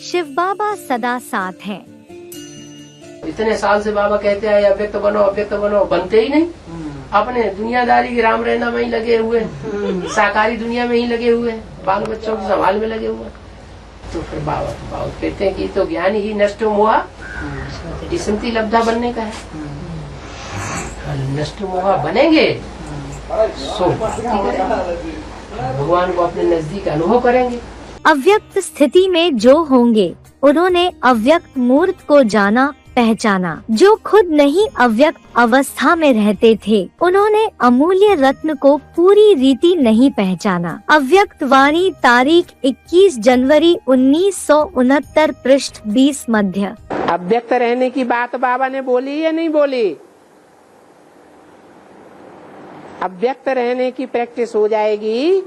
शिव बाबा सदा साथ हैं। इतने साल से बाबा कहते हैं अव्यक्त बनो, बनते ही नहीं। अपने दुनियादारी के राम रहना में ही लगे हुए, साकारी दुनिया में ही लगे हुए, बाल बच्चों की संभाल में लगे हुए। तो फिर बाबा कहते हैं कि तो ज्ञान ही नष्ट हुआ, स्मृति लब्धा बनने का है। नष्ट हुआ बनेंगे सो भगवान को अपने नजदीक अनुभव करेंगे। अव्यक्त स्थिति में जो होंगे उन्होंने अव्यक्त मूर्त को जाना पहचाना। जो खुद नहीं अव्यक्त अवस्था में रहते थे उन्होंने अमूल्य रत्न को पूरी रीति नहीं पहचाना। अव्यक्त वाणी तारीख 21 जनवरी 1969 पृष्ठ 20 मध्य। अव्यक्त रहने की बात बाबा ने बोली या नहीं बोली? अव्यक्त रहने की प्रैक्टिस हो जाएगी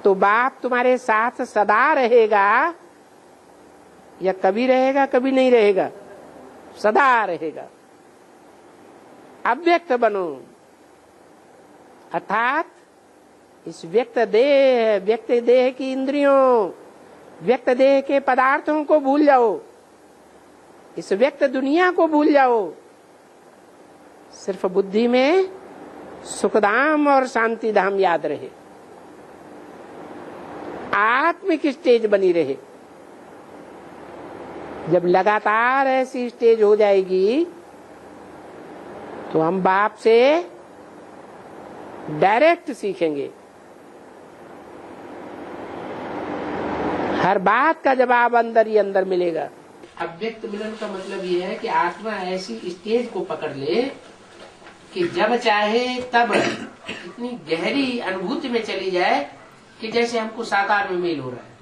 तो बाप तुम्हारे साथ सदा रहेगा, या कभी रहेगा कभी नहीं रहेगा, सदा रहेगा। अव्यक्त बनो अर्थात इस व्यक्त देह की इंद्रियों, व्यक्त देह के पदार्थों को भूल जाओ, इस व्यक्त दुनिया को भूल जाओ। सिर्फ बुद्धि में सुखधाम और शांति धाम याद रहे, आत्मिक स्टेज बनी रहे। जब लगातार ऐसी स्टेज हो जाएगी तो हम बाप से डायरेक्ट सीखेंगे, हर बात का जवाब अंदर ही अंदर मिलेगा। अव्यक्त मिलन का मतलब ये है कि आत्मा ऐसी स्टेज को पकड़ ले कि जब चाहे तब इतनी गहरी अनुभूति में चली जाए कि जैसे हमको साकार में मेल हो रहा है।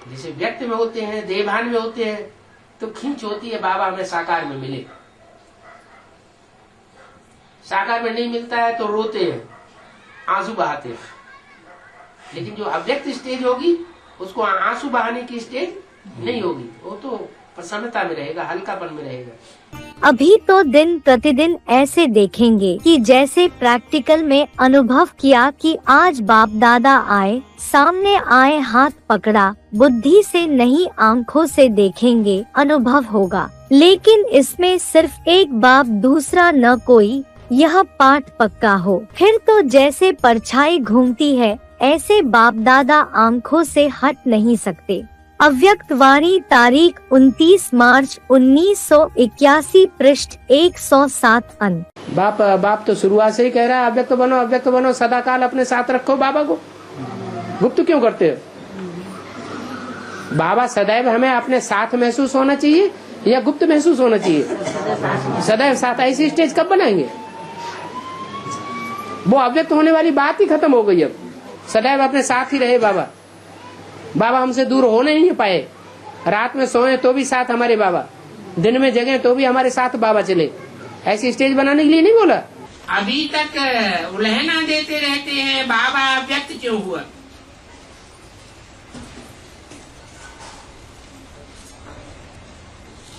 जैसे व्यक्त में होते हैं, देहभान में होते हैं तो खींच होती है बाबा हमें साकार में मिले। साकार में नहीं मिलता है तो रोते हैं, आंसू बहाते हैं। लेकिन जो अव्यक्त स्टेज होगी उसको आंसू बहाने की स्टेज नहीं होगी, वो तो प्रसन्नता में रहेगा, हल्कापन में रहेगा। अभी तो दिन प्रतिदिन ऐसे देखेंगे कि जैसे प्रैक्टिकल में अनुभव किया कि आज बाप दादा आए, सामने आए, हाथ पकड़ा, बुद्धि से नहीं आंखों से देखेंगे, अनुभव होगा। लेकिन इसमें सिर्फ एक बाप दूसरा न कोई, यह पाठ पक्का हो। फिर तो जैसे परछाई घूमती है ऐसे बाप दादा आंखों से हट नहीं सकते। अव्यक्त वाणी तारीख 29 मार्च 1981 पृष्ठ 107 अन। बाप तो शुरुआत से ही कह रहा है अव्यक्त बनो, सदा काल अपने साथ रखो बाबा को। गुप्त क्यों करते हो? बाबा सदैव हमें अपने साथ महसूस होना चाहिए या गुप्त महसूस होना चाहिए? सदैव साथ। ऐसी स्टेज कब बनाएंगे? वो अव्यक्त होने वाली बात ही खत्म हो गई। अब सदैव अपने साथ ही रहे बाबा। बाबा हमसे दूर होने ही नहीं पाए। रात में सोए तो भी साथ हमारे बाबा, दिन में जगे तो भी हमारे साथ बाबा चले। ऐसी स्टेज बनाने के लिए नहीं बोला। अभी तक उलहना देते रहते हैं बाबा अव्यक्त क्यों हुआ?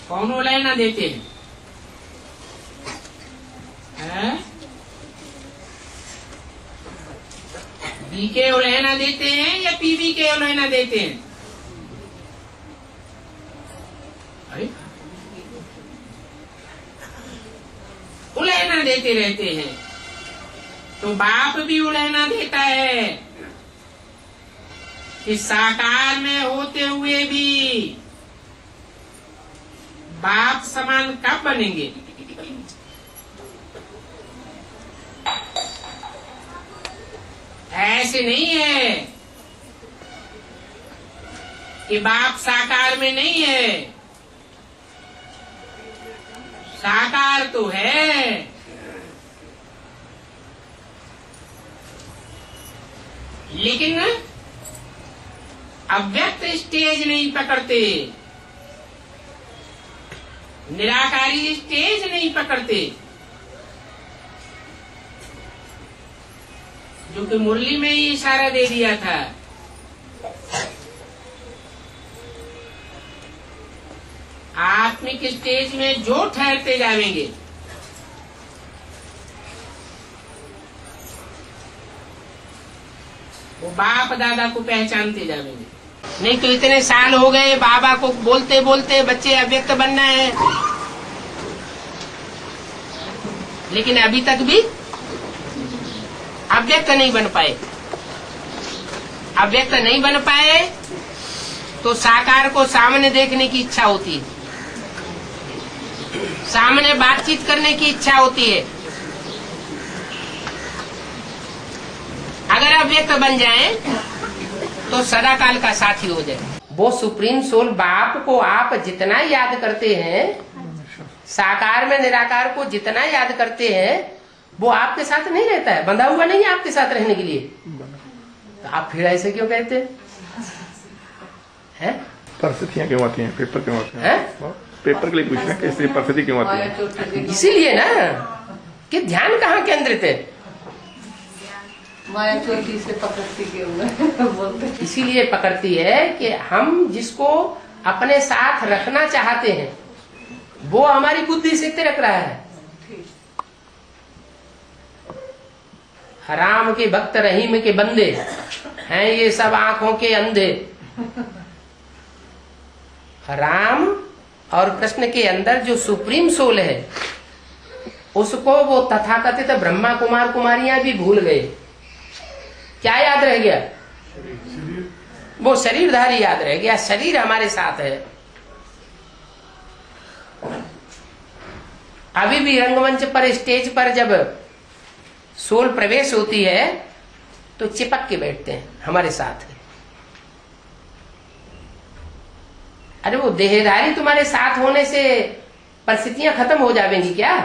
कौन उलहना देते हैं? बी के उलहना देते हैं या पीबी के उलहना देते हैं? अरे उलहना देते रहते हैं। तो बाप भी उलहना देता है कि साकार में होते हुए भी बाप समान कब बनेंगे? ऐसे नहीं है कि बाप साकार में नहीं है, साकार तो है। लेकिन अव्यक्त स्टेज नहीं पकड़ते, निराकारी स्टेज नहीं पकड़ते। जो कि मुरली में ही इशारा दे दिया था। आत्मिक स्टेज में जो ठहरते जाएंगे वो बाप दादा को पहचानते जाएंगे। नहीं तो इतने साल हो गए बाबा को बोलते बोलते बच्चे अव्यक्त बनना है, लेकिन अभी तक भी अव्यक्त नहीं बन पाए। अव्यक्त नहीं बन पाए तो साकार को सामने देखने की इच्छा होती है, सामने बातचीत करने की इच्छा होती है। अगर अव्यक्त बन जाए तो सदा काल का साथी हो जाए। वो सुप्रीम सोल बाप को आप जितना याद करते हैं, साकार में निराकार को जितना याद करते हैं, वो आपके साथ नहीं रहता है, बंधा हुआ नहीं है आपके साथ रहने के लिए। तो आप फिर ऐसे क्यों कहते हैं? परिस्थितियाँ क्यों आती हैं, पेपर क्यों आते हैं? पेपर के लिए पूछ रहे हैं कि इसलिए परिस्थिति क्यों आती है? इसीलिए ना कि ध्यान कहाँ केंद्रित है, माया चोटी से पकड़ती के बोलते। इसीलिए पकड़ती है कि हम जिसको अपने साथ रखना चाहते हैं वो हमारी बुद्धि से रख रहा है। राम के भक्त रहीम के बंदे हैं ये सब आंखों के अंधे। राम और कृष्ण के अंदर जो सुप्रीम सोल है उसको वो तथाकथित ब्रह्मा कुमार कुमारियां भी भूल गए। क्या याद रह गया? वो शरीरधारी याद रह गया। शरीर हमारे साथ है। अभी भी रंगमंच पर, स्टेज पर जब सोल प्रवेश होती है तो चिपक के बैठते हैं हमारे साथ। अरे वो देहधारी तुम्हारे साथ होने से परिस्थितियां खत्म हो जाएंगी क्या?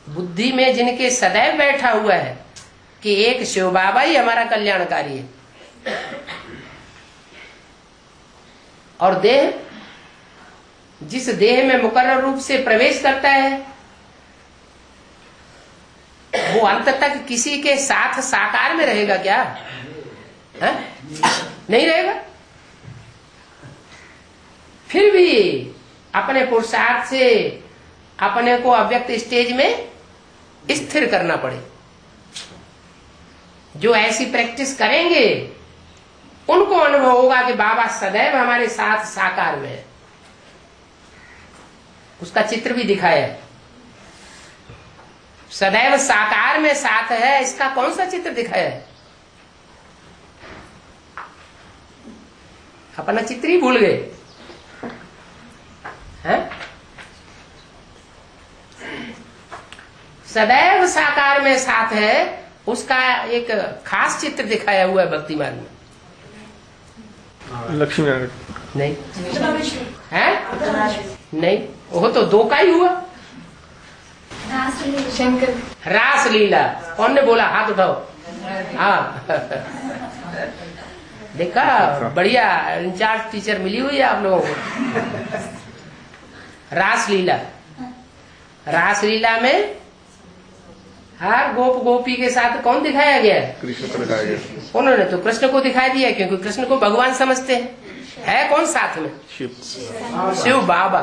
बुद्धि में जिनके सदैव बैठा हुआ है कि एक शिव बाबा ही हमारा कल्याणकारी है, और देह जिस देह में मुकर्रर रूप से प्रवेश करता है वो अंत तक किसी के साथ साकार में रहेगा क्या? है? नहीं रहेगा। फिर भी अपने पुरुषार्थ से अपने को अव्यक्त स्टेज में स्थिर करना पड़े। जो ऐसी प्रैक्टिस करेंगे उनको अनुभव होगा कि बाबा सदैव हमारे साथ साकार में है। उसका चित्र भी दिखाया है, सदैव साकार में साथ है। इसका कौन सा चित्र दिखाया है? अपना चित्र ही भूल गए हैं? सदैव साकार में साथ है, उसका एक खास चित्र दिखाया हुआ है भक्ति मार्ग में। लक्ष्मी नहीं है, नहीं, वो तो दो का ही हुआ। शंकर रास लीला। कौन ने बोला? हाथ उठाओ। हाँ देखा, बढ़िया इंचार्ज टीचर मिली हुई है आप लोगों को। रास लीला, रास लीला में हर गोप गोपी के साथ कौन दिखाया गया? कृष्ण को दिखाया गया। उन्होंने तो कृष्ण को दिखाई दिया क्योंकि कृष्ण को भगवान समझते हैं। है कौन साथ में? शिव। शिव बाबा।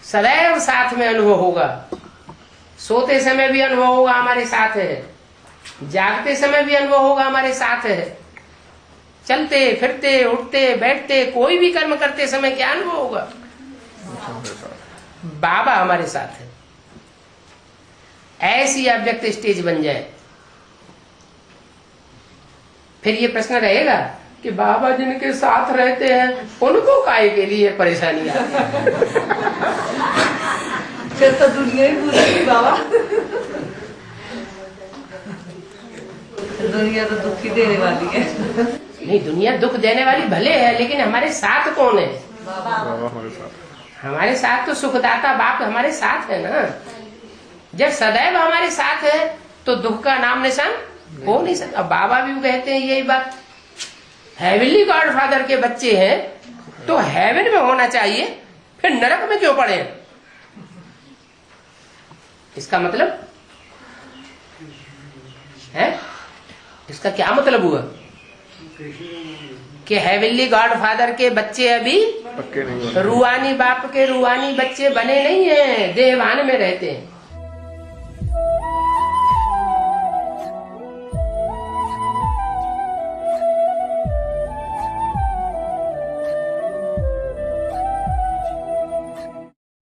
सदैव साथ में अनुभव होगा। सोते समय भी अनुभव होगा हमारे साथ है, जागते समय भी अनुभव होगा हमारे साथ है, चलते फिरते उठते बैठते कोई भी कर्म करते समय क्या अनुभव होगा? बाबा हमारे साथ है। ऐसी अव्यक्त स्टेज बन जाए, फिर ये प्रश्न रहेगा कि बाबा जिनके साथ रहते हैं उनको काहे के लिए परेशानी आती है? फिर तो दुनिया ही पूरी बाबा। दुनिया तो दुखी देने वाली है। नहीं, दुनिया दुख देने वाली भले है, लेकिन हमारे साथ कौन है? बाबा हमारे साथ। हमारे साथ तो सुखदाता बाप हमारे साथ है ना। जब सदैव हमारे साथ है तो दुख का नाम निशान हो नहीं सकता। बाबा भी कहते हैं यही बात, हेवनली गॉड फादर के बच्चे हैं तो हेवन में होना चाहिए, फिर नरक में क्यों पड़े? इसका मतलब है, इसका क्या मतलब हुआ कि हेवनली गॉड फादर के बच्चे अभी पक्के नहीं। रूहानी बाप के रूहानी बच्चे बने नहीं हैं, देहवान में रहते हैं।